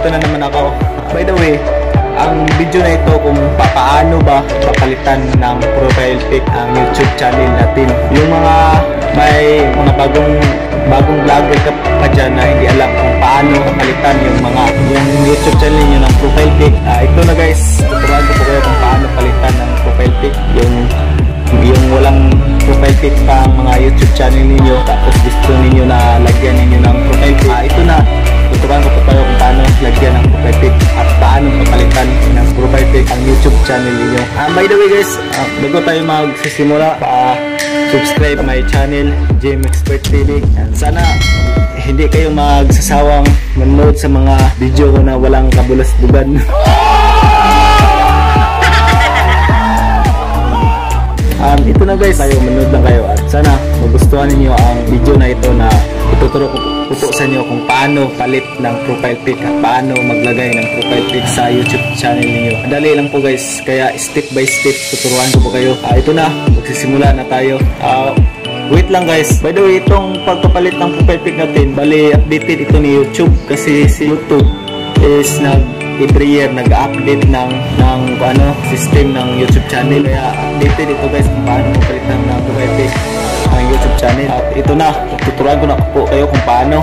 nandito na naman ako. By the way, ang video na ito kung paano ba papalitan ng profile pic ang YouTube channel natin. Yung mga may mga bagong vlogger ka dyan na hindi alam kung paano papalitan yung YouTube channel nyo ng profile pic. Ito na guys, tuturuan ko po kayo kung paano palitan ng profile pic. Yung walang profile pic pa ang mga YouTube channel ninyo, tapos gusto ninyo na lagyan ninyo ng profile pic. Ito na, tuturuan ko po kayo kung paano lagyan ng profile pic at paano papalitan ng profile pic ang YouTube channel ninyo. By the way guys, bago tayo magsisimula, subscribe my channel, Jim Expert TV. And sana hindi kayo magsasawang manood sa mga video ko na walang kabulas-bugan. Ito na guys, manood lang kayo at sana magustuhan niyo ang video na ito na ituturo ko po sa inyo kung paano palit ng profile pic at paano maglagay ng profile pic sa YouTube channel niyo. Dali lang po guys, kaya step by step tuturuan ko po kayo. Ito na, magsisimula na tayo. Wait lang guys, by the way, itong pagpapalit ng profile pic natin, bali updated ito ni YouTube kasi si YouTube is every year nag-update ng system ng YouTube channel, kaya updated ito guys kung paano magpalitan ng profile pic ang YouTube channel. At ito na, tuturuan ko na po kayo kung paano.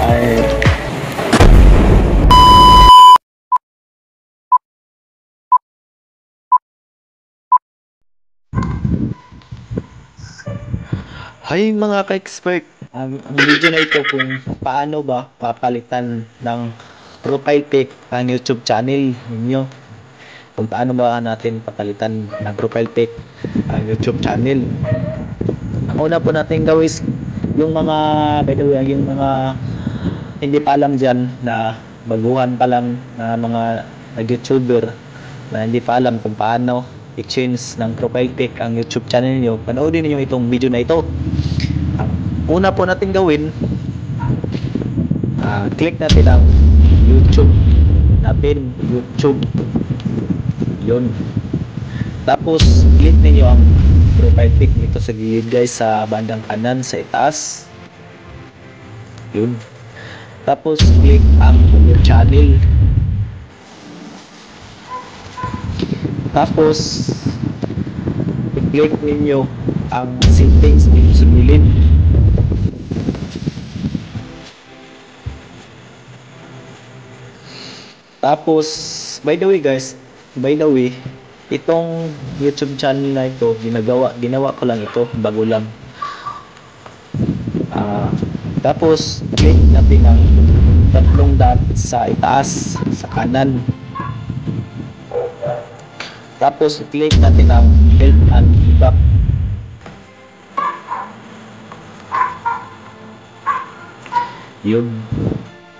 Hi mga ka-expert, ang video na ito kung paano ba papalitan ng profile pic ang YouTube channel ninyo. Kung paano ba natin papalitan ng profile pic ang YouTube channel. Ang una po natin gawin yung mga, by the way, yung mga hindi pa alam dyan na baguhan pa lang na mga nag-YouTuber na hindi pa alam kung paano i-change ng profile pic ang YouTube channel niyo, panoodin niyo itong video na ito. Ang una po natin gawin, click natin ang YouTube natin, YouTube yun. Tapos click niyo ang profile pic nito sa gilid guys, sa bandang kanan sa itaas yun. Tapos click ang channel. Tapos i-click niyo ang settings dito sa gilid. Tapos by the way itong YouTube channel na ito, ginawa ko lang ito, bago lang. Tapos click natin ang tatlong dot sa itaas sa kanan. Tapos click natin ang help and back. Yun.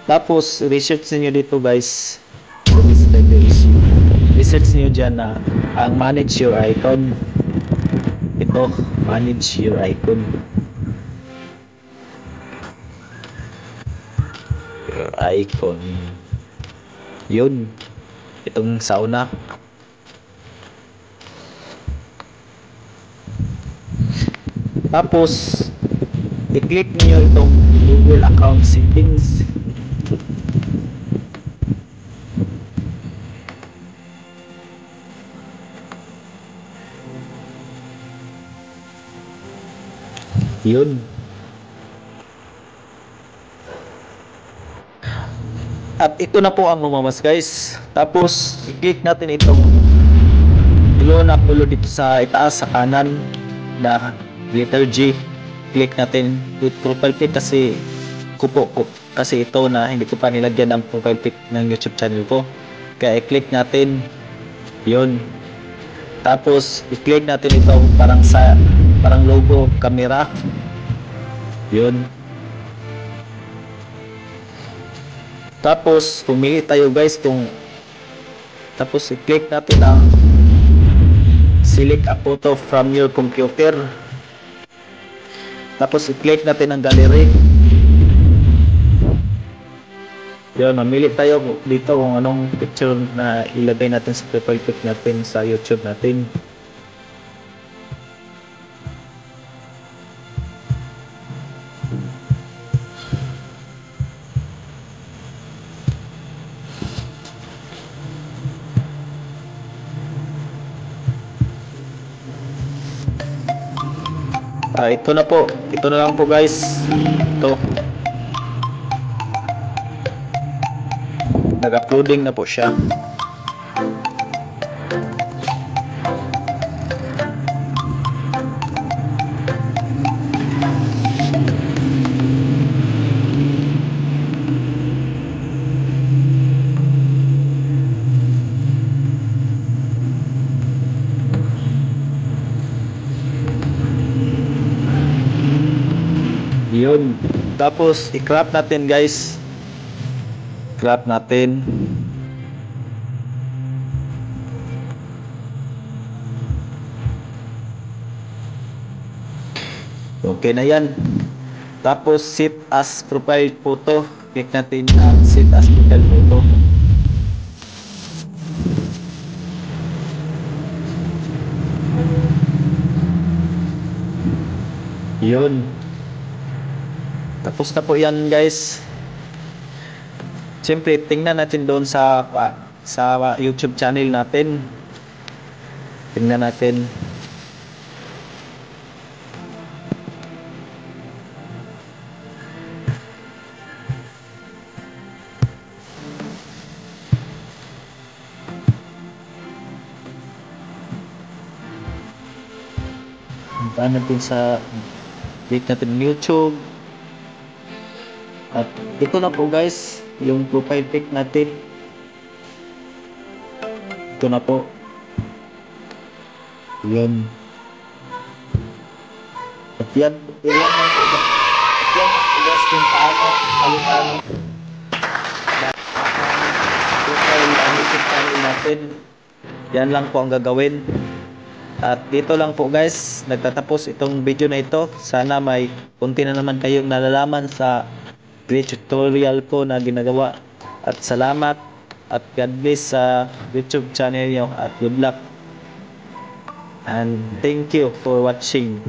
Tapos research niyo dito guys, research niyo dyan na ang manage your icon. Ito, manage your icon. Your icon. Yun. Itong sa una. Tapos i-click niyo itong Google account settings. Yun. At ito na po ang lumabas guys. Tapos i-click natin itong dulo dito sa itaas sa kanan na letter G. Click natin with profile pic kasi kasi ito na hindi ko pa nilagyan ng profile pic ng YouTube channel ko. Kaya i-click natin yun. Tapos i-click natin itong parang logo camera yun. Tapos pumili tayo guys tapos i-click natin ang select a photo from your computer. Tapos i-click natin ang gallery yun. Mamili tayo dito kung anong picture na ilagay natin sa profile pic natin sa YouTube natin. Ito na po. Ito na lang po guys. Ito. Nag-uploading na po siya. Yun. Tapos i-crop natin guys. Crop natin. Okay na yan. Tapos set as profile photo. Click natin ang set as profile photo. Yun. Tapos na po yan guys. Siyempre tingnan natin doon sa YouTube channel natin. Tingnan natin. Puntaan natin sa click natin YouTube. At ito na po guys, yung profile pic natin. Ito na po. Yun. At yan lang po. At yan guys kung paano palitan profile ang YouTube channel natin. Yan lang po ang gagawin. At dito lang po guys, nagtatapos itong video na ito. Sana may kunti na naman kayong nalalaman sa tutorial ko na ginagawa. At salamat at God bless sa YouTube channel nyo at good luck and thank you for watching.